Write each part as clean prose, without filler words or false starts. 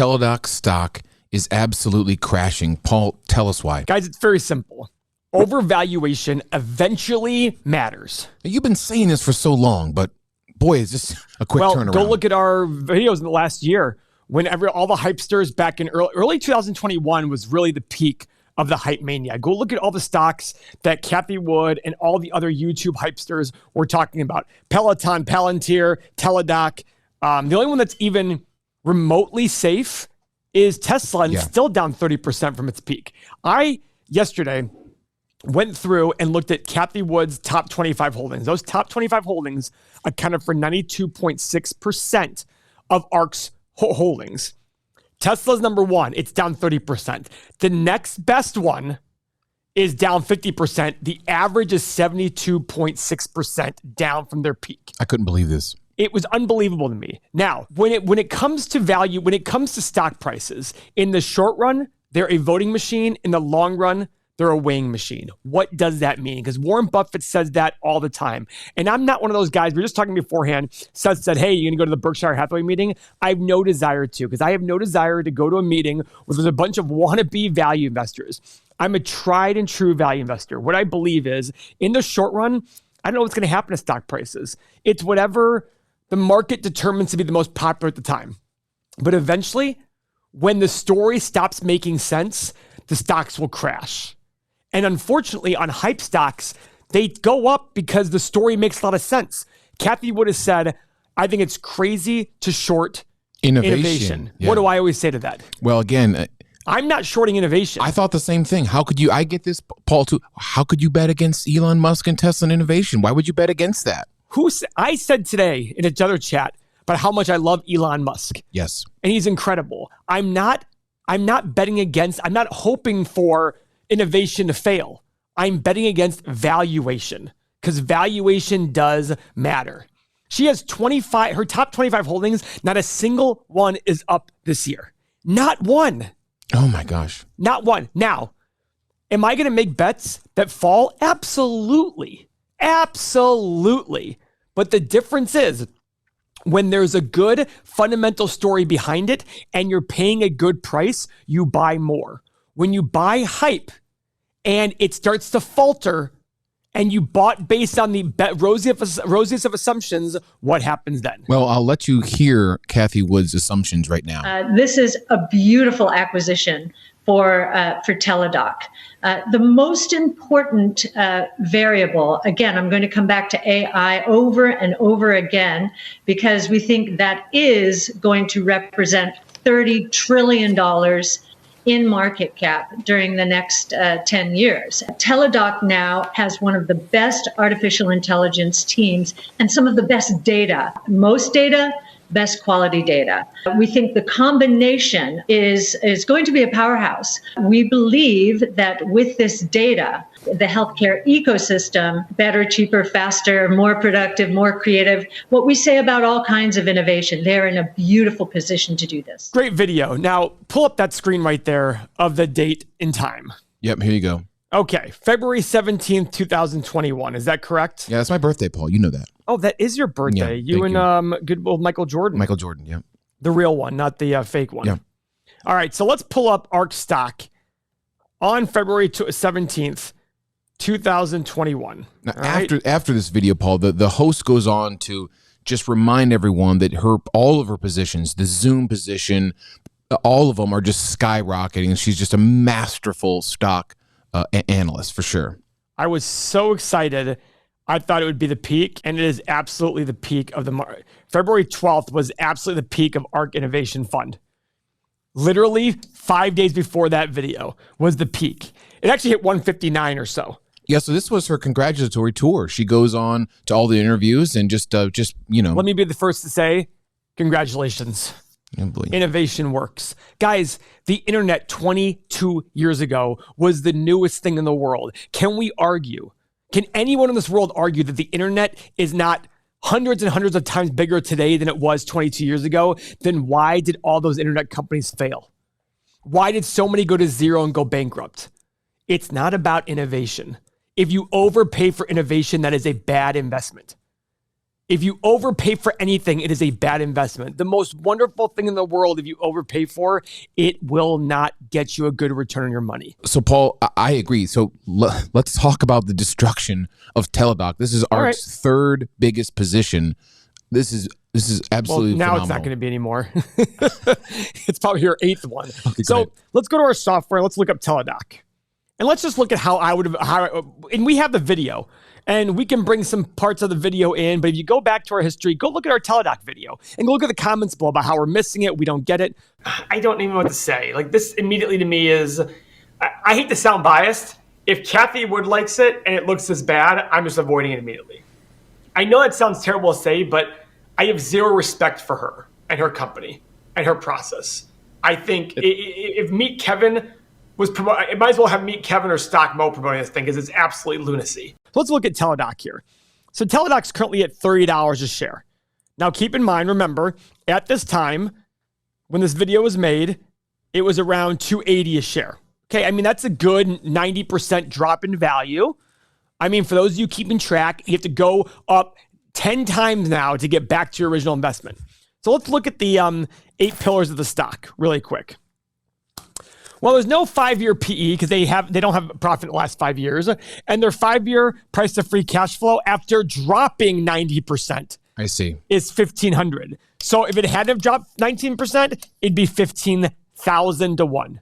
Teladoc stock is absolutely crashing. Paul, tell us why. Guys, it's very simple. Overvaluation eventually matters. You've been saying this for so long, but boy, is this a quick turnaround. Go look at our videos in the last year when all the hypesters back in early 2021 was really the peak of the hype mania. Go look at all the stocks that Cathie Wood and all the other YouTube hypesters were talking about. Peloton, Palantir, Teladoc. The only one that's even remotely safe is Tesla, and still down 30% from its peak. I, yesterday, went through and looked at Cathie Wood's top 25 holdings. Those top 25 holdings accounted for 92.6% of ARK's holdings. Tesla's number one. It's down 30%. The next best one is down 50%. The average is 72.6% down from their peak. I couldn't believe this. It was unbelievable to me. Now, when it comes to value, when it comes to stock prices, in the short run, they're a voting machine. In the long run, they're a weighing machine. What does that mean? Because Warren Buffett says that all the time. And I'm not one of those guys, we were just talking beforehand, said, hey, you're going to go to the Berkshire Hathaway meeting? I have no desire to, because I have no desire to go to a meeting where there's a bunch of wannabe value investors. I'm a tried and true value investor. What I believe is, in the short run, I don't know what's going to happen to stock prices. It's whatever the market determines to be the most popular at the time. But eventually, when the story stops making sense, the stocks will crash. And unfortunately, on hype stocks, they go up because the story makes a lot of sense. Cathie Wood has said, I think it's crazy to short innovation. Yeah. What do I always say to that? Well, again, I'm not shorting innovation. I thought the same thing. How could you, I get this, Paul, too. How could you bet against Elon Musk and Tesla and innovation? Why would you bet against that? I said today in another chat about how much I love Elon Musk. Yes. And he's incredible. I'm not betting against, I'm not hoping for innovation to fail. I'm betting against valuation, because valuation does matter. She has her top 25 holdings, not a single one is up this year. Not one. Oh my gosh. Not one. Now, am I going to make bets that fall? Absolutely. Absolutely. But the difference is, when there's a good fundamental story behind it and you're paying a good price, you buy more. When you buy hype and it starts to falter and you bought based on the rosiest of assumptions, what happens then? Well, I'll let you hear Cathie Wood's assumptions right now. This is a beautiful acquisition for Teladoc. The most important variable, again, I'm going to come back to AI over and over again, because we think that is going to represent $30 trillion in market cap during the next 10 years. Teladoc now has one of the best artificial intelligence teams and some of the best data. Most data, best quality data. We think the combination is going to be a powerhouse. We believe that with this data, the healthcare ecosystem, better, cheaper, faster, more productive, more creative, what we say about all kinds of innovation, they're in a beautiful position to do this. Great video. Now, pull up that screen right there of the date and time. Yep, here you go. Okay, February 17th, 2021. Is that correct? Yeah, that's my birthday, Paul. You know that. Oh, that is your birthday. Yeah, you and good old Michael Jordan. Michael Jordan, yeah. The real one, not the fake one. Yeah. All right, so let's pull up ARK stock on February 17th, 2021. Now, after this video, Paul, the host goes on to just remind everyone that all of her positions, the Zoom position, all of them are just skyrocketing, and she's just a masterful stock analyst for sure. I was so excited. I thought it would be the peak, and it is absolutely the peak of the market. February 12th was absolutely the peak of ARK Innovation Fund. Literally 5 days before that video was the peak. It actually hit 159 or so. Yeah, so this was her congratulatory tour. She goes on to all the interviews and just you know. Let me be the first to say, congratulations. Innovation works. Guys, the internet 22 years ago was the newest thing in the world. Can we argue? Can anyone in this world argue that the internet is not hundreds and hundreds of times bigger today than it was 22 years ago? Then why did all those internet companies fail? Why did so many go to zero and go bankrupt? It's not about innovation. If you overpay for innovation, that is a bad investment. If you overpay for anything, it is a bad investment. The most wonderful thing in the world, if you overpay for, it will not get you a good return on your money. So, Paul, I agree. So let's talk about the destruction of Teladoc. This is ARK's third biggest position. This is absolutely now phenomenal. It's not going to be anymore. It's probably your eighth one. Okay, so let's go to our software. Let's look up Teladoc. And let's just look at how I would have, and we have the video. And we can bring some parts of the video in, but if you go back to our history, go look at our Teladoc video and go look at the comments below about how we're missing it, we don't get it. I don't even know what to say. Like, this immediately to me is, I hate to sound biased. If Cathie Wood likes it and it looks this bad, I'm just avoiding it immediately. I know that sounds terrible to say, but I have zero respect for her and her company and her process. I think if Meet Kevin was promoting, it might as well have Meet Kevin or Stock Mo promoting this thing because it's absolutely lunacy. So let's look at Teladoc here. So Teladoc's currently at $30 a share. Now keep in mind, remember, at this time, when this video was made, it was around $2.80 a share. Okay, I mean, that's a good 90% drop in value. I mean, for those of you keeping track, you have to go up 10 times now to get back to your original investment. So let's look at the 8 pillars of the stock really quick. Well, there's no 5-year PE because they don't have profit in the last 5 years. And their 5-year price to free cash flow after dropping 90%. I see. Is 1,500. So if it hadn't have dropped 19%, it'd be 15,000 to 1.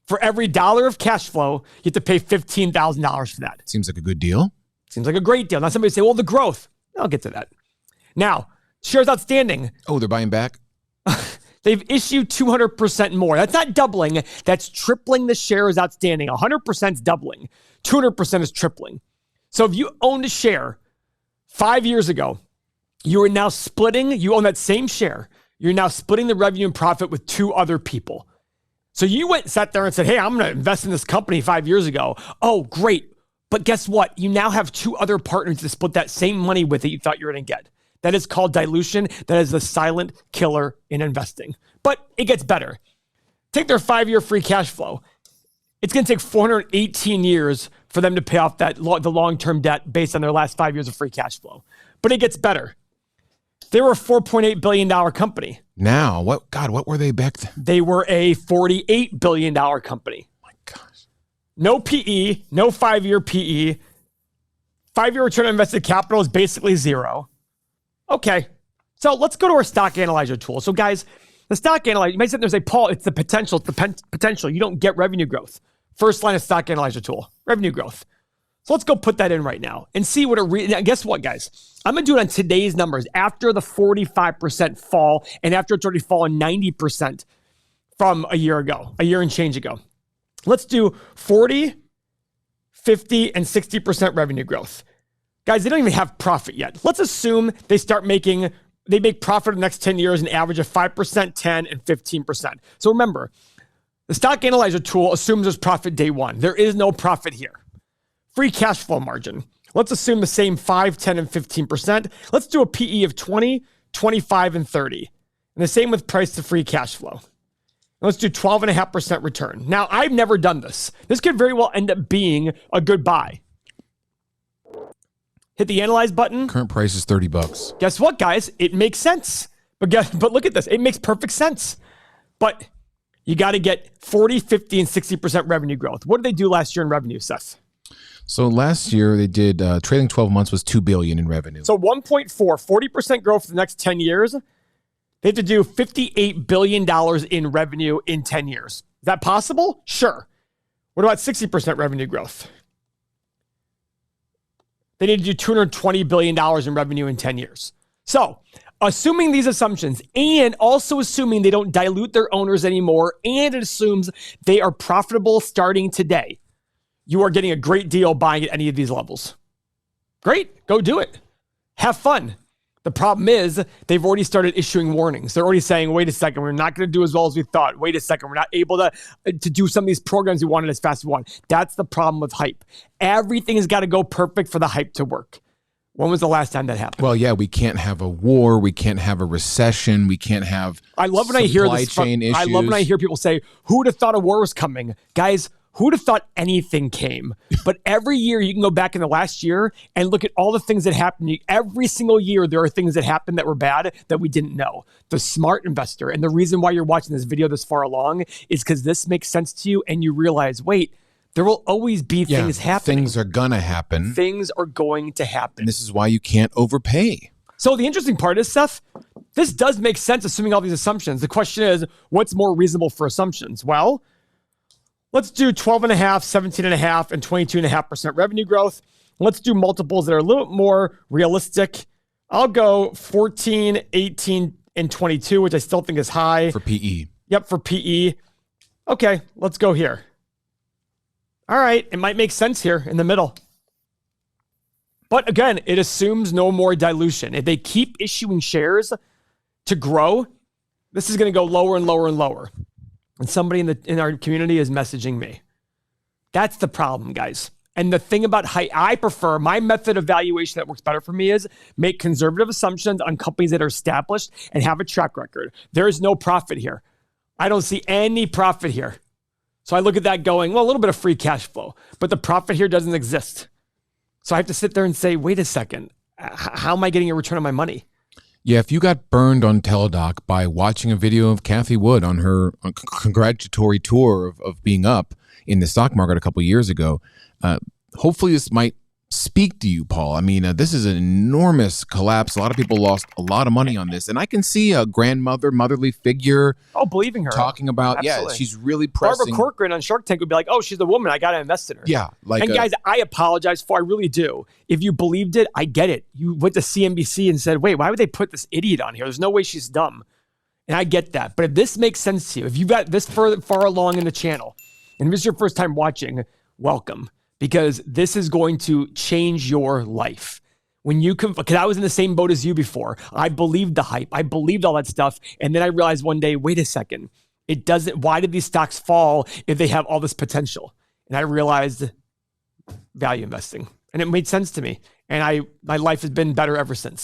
For every dollar of cash flow, you have to pay $15,000 for that. Seems like a good deal. Seems like a great deal. Now somebody say, well, the growth. I'll get to that. Now, shares outstanding. Oh, they're buying back? They've issued 200% more. That's not doubling. That's tripling the shares outstanding. 100% is doubling. 200% is tripling. So if you owned a share 5 years ago, you own that same share. You're now splitting the revenue and profit with 2 other people. So you sat there and said, hey, I'm going to invest in this company 5 years ago. Oh, great. But guess what? You now have 2 other partners to split that same money with that you thought you were going to get. That is called dilution. That is the silent killer in investing. But it gets better. Take their 5-year free cash flow. It's going to take 418 years for them to pay off the long-term debt based on their last 5 years of free cash flow. But it gets better. They were a $4.8 billion company. Now, what were they back then? They were a $48 billion company. Oh my gosh. No PE, no 5-year PE. 5-year return on invested capital is basically 0. Okay, so let's go to our stock analyzer tool. So guys, the stock analyzer, you might sit there and say, Paul, it's the potential. It's the potential. You don't get revenue growth. First line of stock analyzer tool, revenue growth. So let's go put that in right now and see what now, guess what, guys? I'm going to do it on today's numbers after the 45% fall and after it's already fallen 90% from a year and change ago. Let's do 40, 50, and 60% revenue growth. Guys, they don't even have profit yet. Let's assume they make profit in the next 10 years, an average of 5%, 10, and 15%. So remember, the stock analyzer tool assumes there's profit day one. There is no profit here. Free cash flow margin. Let's assume the same 5, 10, and 15%. Let's do a PE of 20, 25, and 30. And the same with price to free cash flow. And let's do 12.5% return. Now, I've never done this. This could very well end up being a good buy. Hit the analyze button. Current price is $30. Guess what, guys? It makes sense. But look at this. It makes perfect sense. But you got to get 40, 50, and 60% revenue growth. What did they do last year in revenue, Seth? So last year they did, trailing 12 months was $2 billion in revenue. So 40% growth for the next 10 years. They have to do $58 billion in revenue in 10 years. Is that possible? Sure. What about 60% revenue growth? They need to do $220 billion in revenue in 10 years. So, assuming these assumptions and also assuming they don't dilute their owners anymore and it assumes they are profitable starting today, you are getting a great deal buying at any of these levels. Great. Go do it. Have fun. The problem is they've already started issuing warnings. They're already saying, wait a second, we're not going to do as well as we thought. Wait a second, we're not able to do some of these programs we wanted as fast as we want. That's the problem with hype. Everything has got to go perfect for the hype to work. When was the last time that happened? Well, yeah, we can't have a war. We can't have a recession. We can't have I love when I hear this. chain issues. I love when I hear people say, who would have thought a war was coming? Guys, Who'd have thought anything came? But every year you can go back in the last year and look at all the things that happened. Every single year, there are things that happened that were bad that we didn't know. The smart investor, and the reason why you're watching this video this far along is because this makes sense to you and you realize, wait, there will always be things happening. Things are going to happen. Things are going to happen. And this is why you can't overpay. So the interesting part is, Seth, this does make sense assuming all these assumptions. The question is, what's more reasonable for assumptions? Well, let's do 12.5, 17.5, and 22.5% revenue growth. Let's do multiples that are a little bit more realistic. I'll go 14, 18, and 22, which I still think is high. For PE. Yep, for PE. Okay, let's go here. All right, it might make sense here in the middle. But again, it assumes no more dilution. If they keep issuing shares to grow, this is going to go lower and lower and lower. And somebody in our community is messaging me. That's the problem, guys. And the thing about I prefer, my method of valuation that works better for me is make conservative assumptions on companies that are established and have a track record. There is no profit here. I don't see any profit here. So I look at that going, well, a little bit of free cash flow, but the profit here doesn't exist. So I have to sit there and say, wait a second, how am I getting a return on my money? Yeah, if you got burned on Teladoc by watching a video of Cathie Wood on her congratulatory tour of being up in the stock market a couple of years ago, hopefully this might speak to you, Paul. I mean, this is an enormous collapse. A lot of people lost a lot of money on this. And I can see a grandmother, motherly figure. Oh, believing her. Talking about, Absolutely. yeah, she's really pressing. Barbara Corcoran on Shark Tank would be like, oh, she's a woman. I got to invest in her. Yeah. And guys, I apologize for, I really do. If you believed it, I get it. You went to CNBC and said, wait, why would they put this idiot on here? There's no way she's dumb. And I get that. But if this makes sense to you, if you've got this far along in the channel, and if this is your first time watching, welcome. Because this is going to change your life. When you can, because I was in the same boat as you before. I believed the hype. I believed all that stuff. And then I realized one day, wait a second. It doesn't, why did these stocks fall if they have all this potential? And I realized value investing. And it made sense to me. And my life has been better ever since.